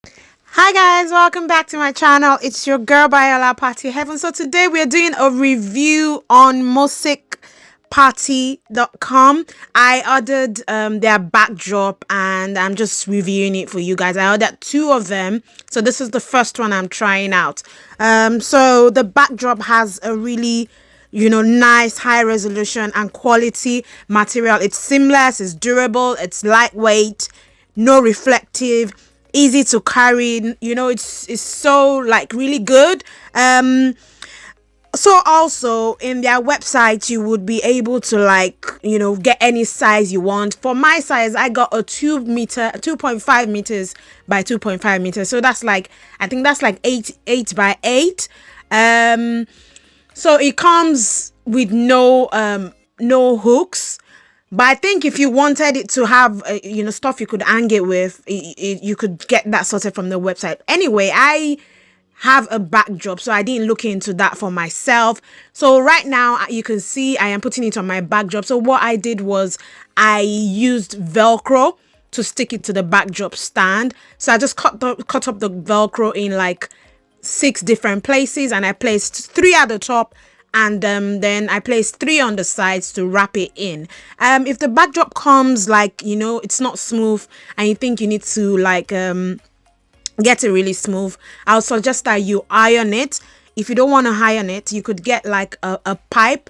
Hi guys, welcome back to my channel. It's your girl by Party Heaven. So today we are doing a review on MocsickaParty.com. I ordered their backdrop and I'm just reviewing it for you guys. I ordered two of them, so this is the first one I'm trying out. So the backdrop has a really nice high resolution and quality material. It's seamless, it's durable, it's lightweight, no reflective, easy to carry. It's so like really good. So also in their website you would be able to get any size you want. For my size, I got a 2.5 meters by 2.5 meters, so that's like, I think that's like 8 by 8. So it comes with no hooks. But I think if you wanted it to have, stuff you could hang it with, you could get that sorted from the website. Anyway, I have a backdrop, so I didn't look into that for myself. So right now, you can see I am putting it on my backdrop. So what I did was I used Velcro to stick it to the backdrop stand. So I just cut up the Velcro in like 6 different places, and I placed 3 at the top, and then I placed 3 on the sides to wrap it in. If the backdrop comes like, it's not smooth and you think you need to get it really smooth, I'll suggest that you iron it. If you don't want to iron it, you could get like a pipe,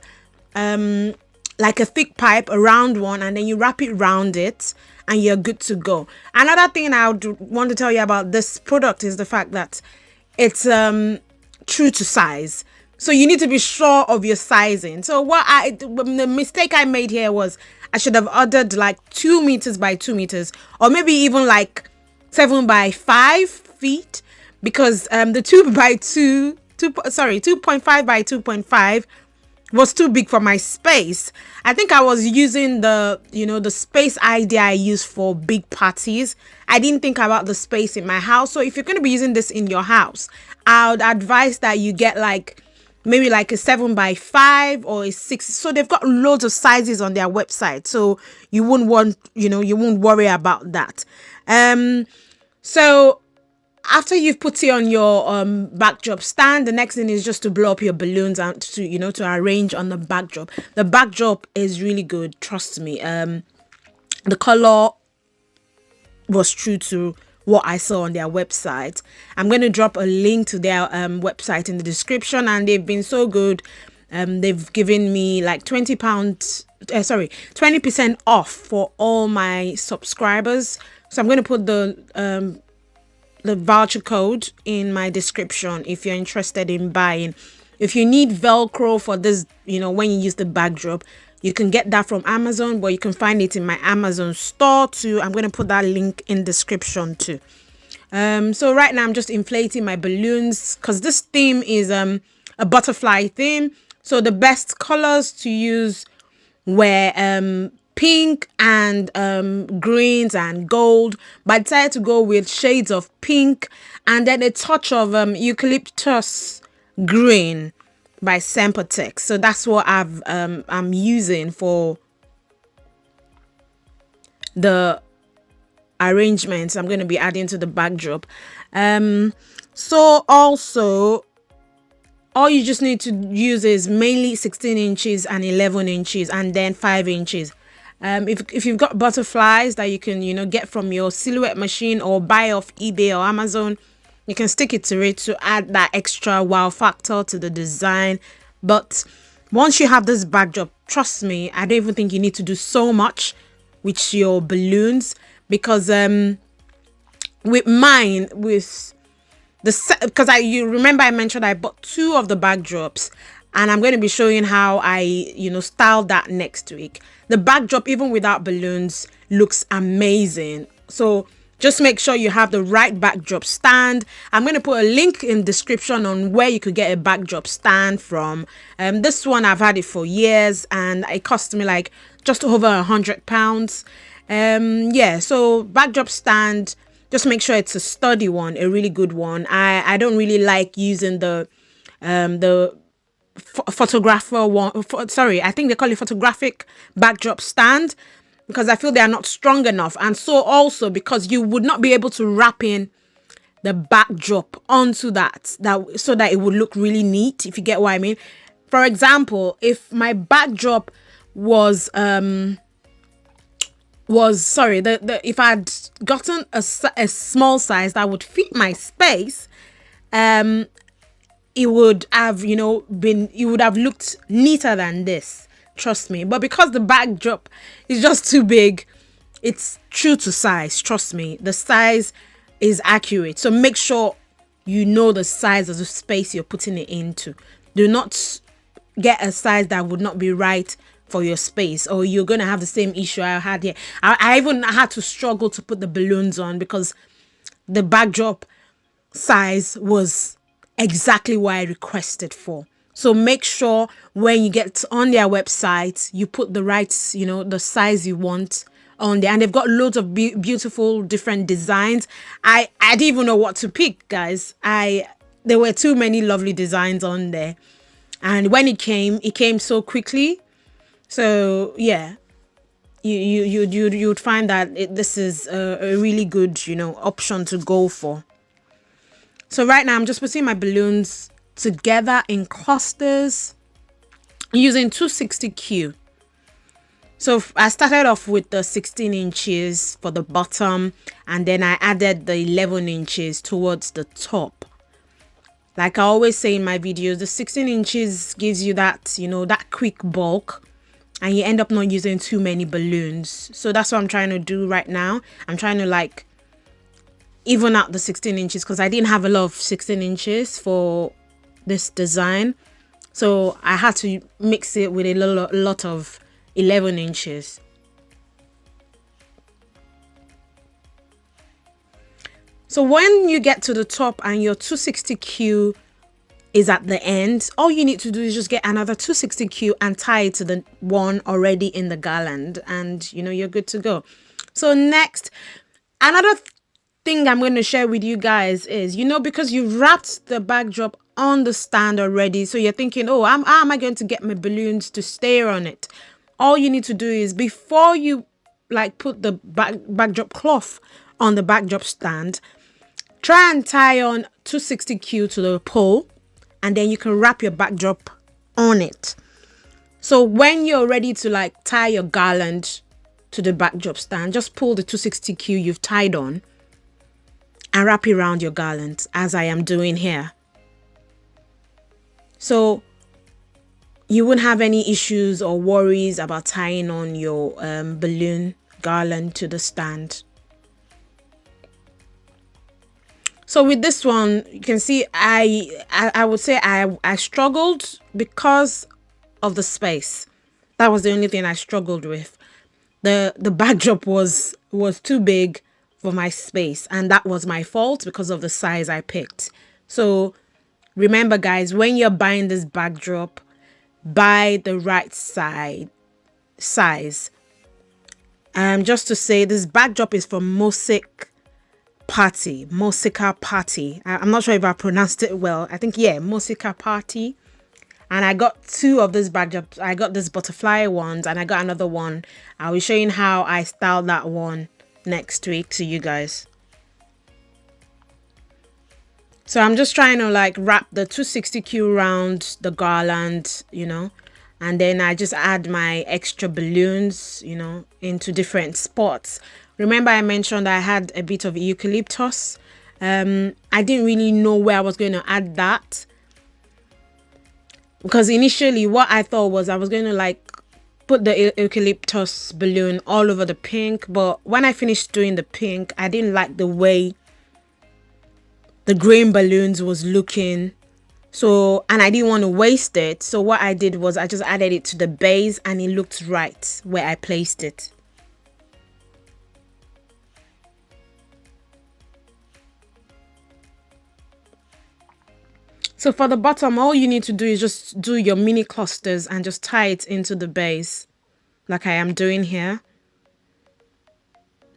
like a thick pipe, a round one, and then you wrap it around it and you're good to go. Another thing I would want to tell you about this product is the fact that it's true to size. So you need to be sure of your sizing. So the mistake I made here was I should have ordered like 2 meters by 2 meters, or maybe even like 7 by 5 feet, because the 2.5 by 2.5 was too big for my space. I think I was using the space idea I use for big parties. I didn't think about the space in my house. So if you're going to be using this in your house, I would advise that you get like maybe like a 7 by 5 or a 6. So they've got loads of sizes on their website, so you wouldn't worry about that. So after you've put it on your backdrop stand, the next thing is just to blow up your balloons and to arrange on the backdrop. The backdrop is really good, trust me. The color was true to what I saw on their website. I'm going to drop a link to their website in the description, and they've been so good. They've given me like £20 off for all my subscribers. So I'm going to put the voucher code in my description if you're interested in buying. If you need Velcro for this, when you use the backdrop, you can get that from Amazon, but you can find it in my Amazon store too. I'm going to put that link in description too. So right now I'm just inflating my balloons because this theme is a butterfly theme. So the best colors to use were pink and greens and gold, but I decided to go with shades of pink and then a touch of eucalyptus green by Sempertex. So that's what I'm using for the arrangements I'm going to be adding to the backdrop. So also all you just need to use is mainly 16 inches and 11 inches and then 5 inches. If you've got butterflies that you can get from your silhouette machine or buy off eBay or Amazon, you can stick it to it to add that extra wow factor to the design. But once you have this backdrop, trust me, I don't even think you need to do so much with your balloons, because with mine, with the set, because you remember I mentioned I bought 2 of the backdrops, and I'm going to be showing how I style that next week. The backdrop, even without balloons, looks amazing. So just make sure you have the right backdrop stand. I'm going to put a link in description on where you could get a backdrop stand from. This one, I've had it for years and it cost me like just over £100. Yeah, so backdrop stand, just make sure it's a sturdy one, a really good one. I don't really like using the photographer one. I think they call it photographic backdrop stand, because I feel they are not strong enough, and so also because you would not be able to wrap in the backdrop onto that so that it would look really neat, if you get what I mean. For example, if my backdrop was sorry, if I'd gotten a small size that would fit my space, it would have, it would have looked neater than this, trust me. But because the backdrop is just too big, it's true to size, trust me. The size is accurate, so make sure you know the size of the space you're putting it into. Do not get a size that would not be right for your space, or you're gonna have the same issue I had here. I even had to struggle to put the balloons on because the backdrop size was exactly what I requested for. So make sure when you get on their website, you put the right, the size you want on there. And they've got loads of beautiful different designs. I didn't even know what to pick, guys. There were too many lovely designs on there. And when it came so quickly. So yeah, you'd find that this is a really good, option to go for. So right now I'm just putting my balloons together in clusters using 260Q. So I started off with the 16 inches for the bottom, and then I added the 11 inches towards the top. Like I always say in my videos, the 16 inches gives you that, that quick bulk, and you end up not using too many balloons. So that's what I'm trying to do right now. I'm trying to like even out the 16 inches because I didn't have a lot of 16 inches for this design. So I had to mix it with a lot of 11 inches. So when you get to the top and your 260Q is at the end, all you need to do is just get another 260Q and tie it to the one already in the garland, and you're good to go. So next, another thing I'm going to share with you guys is, because you wrapped the backdrop on the stand already, so you're thinking, oh, how am I going to get my balloons to stay on it? All you need to do is, before you like put the backdrop cloth on the backdrop stand, try and tie on 260Q to the pole, and then you can wrap your backdrop on it. So when you're ready to like tie your garland to the backdrop stand, just pull the 260Q you've tied on and wrap it around your garland, as I am doing here. So you won't have any issues or worries about tying on your balloon garland to the stand. So with this one, you can see I would say I struggled because of the space. That was the only thing I struggled with. The backdrop was too big for my space, and that was my fault because of the size I picked. So remember, guys, when you're buying this backdrop, buy the right size. Just to say, this backdrop is from MocsickaParty. I'm not sure if I pronounced it well. I think, yeah, MocsickaParty. And I got two of these backdrops. I got this butterfly ones, and I got another one. I'll be showing how I styled that one next week to you guys. So I'm just trying to like wrap the 260Q around the garland, and then I just add my extra balloons, into different spots. Remember I mentioned I had a bit of eucalyptus. I didn't really know where I was going to add that, because initially what I thought was I was going to like put the eucalyptus balloon all over the pink, but when I finished doing the pink, I didn't like the way the green balloons was looking. So, and I didn't want to waste it. So what I did was I just added it to the base, and it looked right where I placed it. So for the bottom, all you need to do is just do your mini clusters and just tie it into the base like I am doing here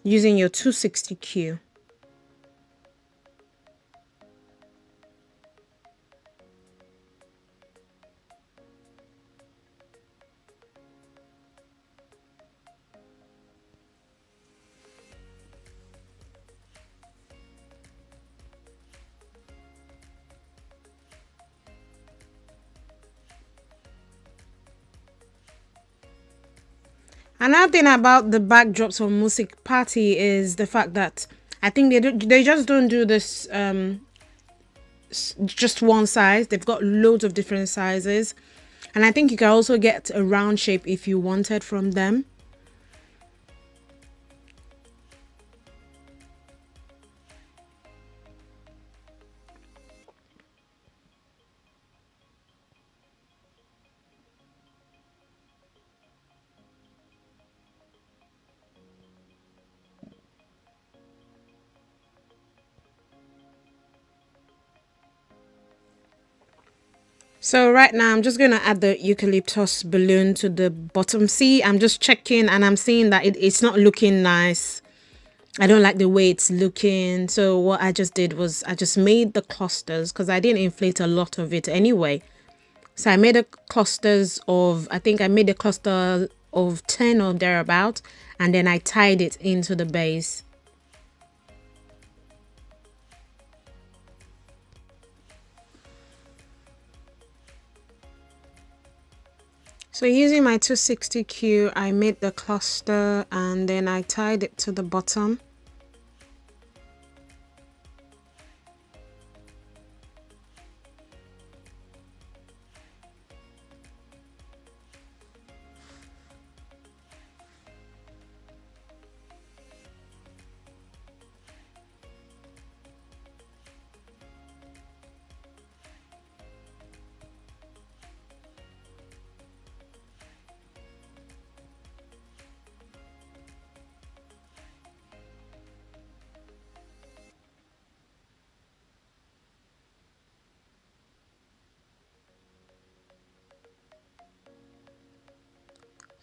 using your 260Q. Another thing about the backdrops for Music Party is the fact that I think they just don't do this just one size. They've got loads of different sizes, and I think you can also get a round shape if you wanted from them. So right now I'm just going to add the eucalyptus balloon to the bottom. See, I'm just checking and I'm seeing that it's not looking nice. I don't like the way it's looking. So what I just did was I just made the clusters because I didn't inflate a lot of it anyway. So I made a clusters of, I think I made a cluster of 10 or thereabout, and then I tied it into the base. So using my 260Q, I made the cluster and then I tied it to the bottom.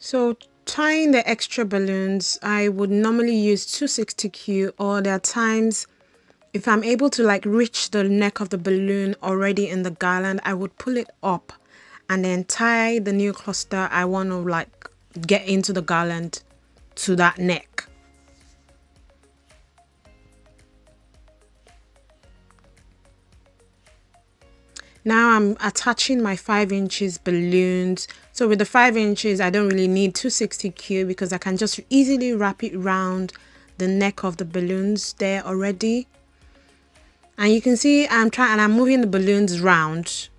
So tying the extra balloons, I would normally use 260Q, or there are times if I'm able to like reach the neck of the balloon already in the garland, I would pull it up and then tie the new cluster I want to like get into the garland to that neck. Now I'm attaching my 5 inches balloons. So with the 5 inches, I don't really need 260Q because I can just easily wrap it around the neck of the balloons there already. And you can see I'm moving the balloons round.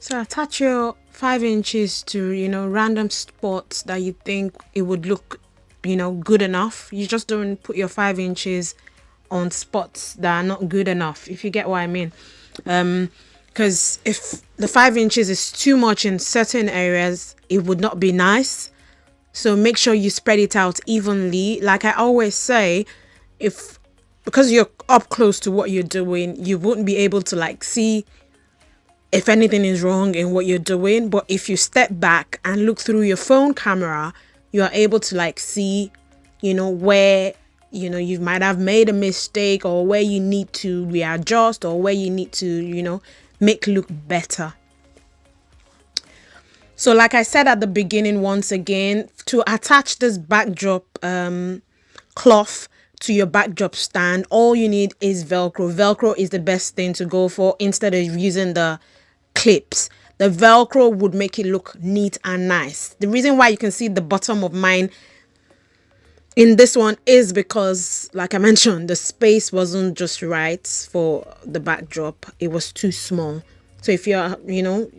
So attach your 5 inches to, random spots that you think it would look, good enough. You just don't put your 5 inches on spots that are not good enough, if you get what I mean. Because if the 5 inches is too much in certain areas, it would not be nice. So make sure you spread it out evenly. Like I always say, because you're up close to what you're doing, you wouldn't be able to like see if anything is wrong in what you're doing. But if you step back and look through your phone camera, you are able to like see, where, you might have made a mistake, or where you need to readjust, or where you need to, make look better. So like I said at the beginning, once again, to attach this backdrop cloth to your backdrop stand, all you need is Velcro. Velcro is the best thing to go for instead of using the clips. The Velcro would make it look neat and nice. The reason why you can see the bottom of mine in this one is because, like I mentioned, the space wasn't just right for the backdrop. It was too small. So if you're,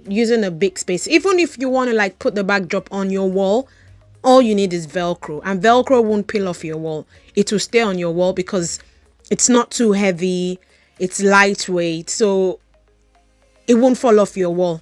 using a big space, even if you want to like put the backdrop on your wall, all you need is Velcro, and Velcro won't peel off your wall. It will stay on your wall because it's not too heavy. It's lightweight, so it won't fall off your wall.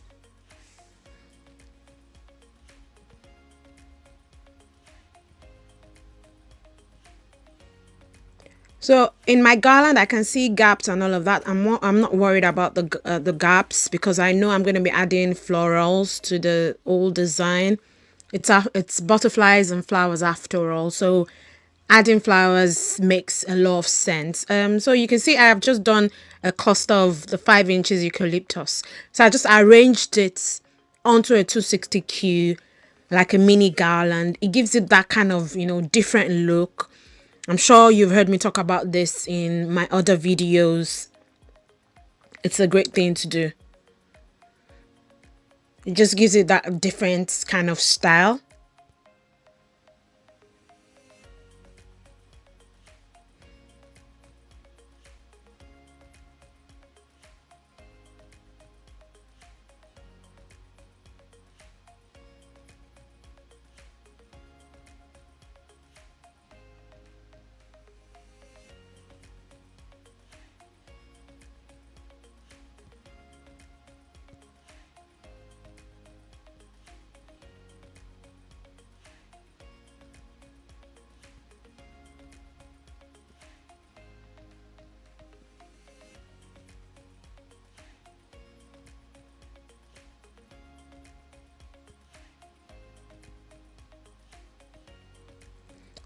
So in my garland, I can see gaps and all of that. I'm not worried about the gaps because I know I'm going to be adding florals to the old design. It's butterflies and flowers after all. So adding flowers makes a lot of sense. So you can see I have just done a cluster of the 5 inches eucalyptus. So I just arranged it onto a 260Q, like a mini garland. It gives it that kind of, different look. I'm sure you've heard me talk about this in my other videos. It's a great thing to do. It just gives it that different kind of style.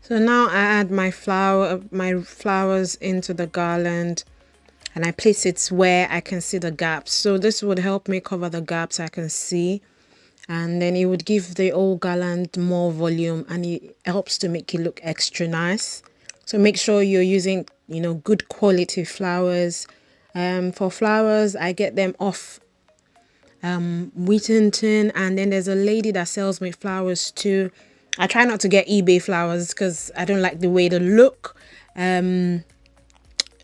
So now I add my flowers into the garland, and I place it where I can see the gaps. So this would help me cover the gaps I can see, and then it would give the old garland more volume, and it helps to make it look extra nice. So make sure you're using, good quality flowers. For flowers, I get them off Wheatonton, and then there's a lady that sells me flowers too. I try not to get eBay flowers because I don't like the way they look. In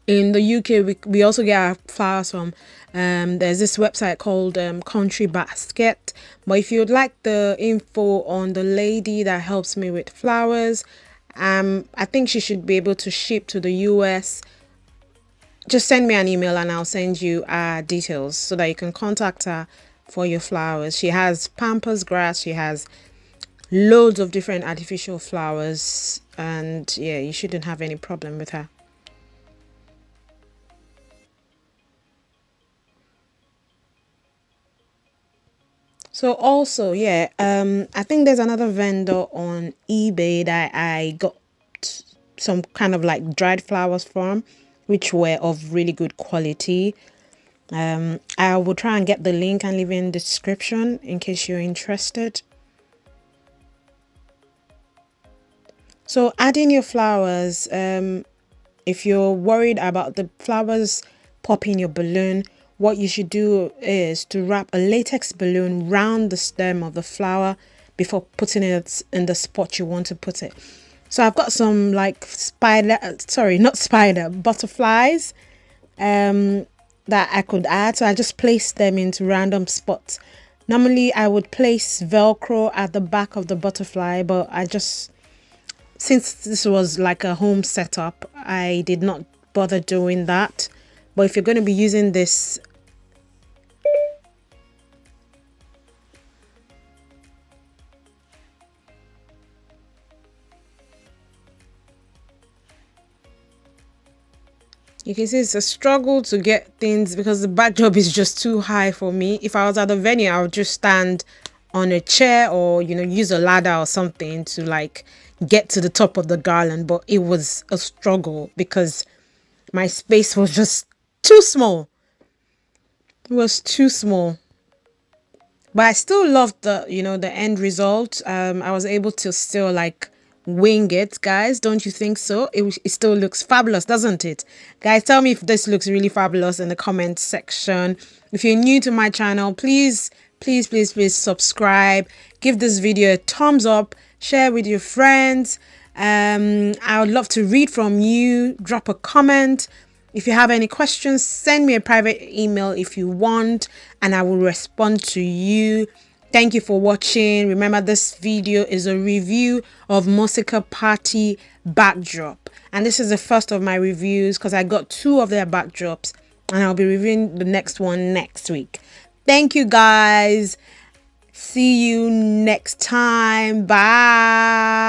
the UK, we also get our flowers from there's this website called Country Basket. But if you'd like the info on the lady that helps me with flowers, I think she should be able to ship to the US. Just send me an email and I'll send you details so that you can contact her for your flowers. She has pampas grass, she has loads of different artificial flowers, and yeah, you shouldn't have any problem with her. So also, yeah, I think there's another vendor on eBay that I got some kind of like dried flowers from, which were of really good quality. I will try and get the link and leave it in the description in case you're interested. So adding your flowers, if you're worried about the flowers popping your balloon, what you should do is to wrap a latex balloon round the stem of the flower before putting it in the spot you want to put it. So I've got some like butterflies that I could add. So I just place them into random spots. Normally I would place Velcro at the back of the butterfly, but since this was like a home setup, I did not bother doing that. But if you're going to be using this, you can see it's a struggle to get things because the backdrop is just too high for me. If I was at the venue, I would just stand on a chair or, use a ladder or something to like get to the top of the garland. But it was a struggle because my space was just too small. It was too small. But I still loved the end result. I was able to still like wing it, guys. Don't you think so? It still looks fabulous, doesn't it? Guys, tell me if this looks really fabulous in the comment section. If you're new to my channel, please, please, please, please subscribe. Give this video a thumbs up. Share with your friends. I would love to read from you. Drop a comment. If you have any questions, send me a private email if you want, and I will respond to you. Thank you for watching. Remember, this video is a review of MocsickaParty backdrop. And this is the first of my reviews because I got 2 of their backdrops, and I'll be reviewing the next one next week. Thank you, guys. See you next time. Bye.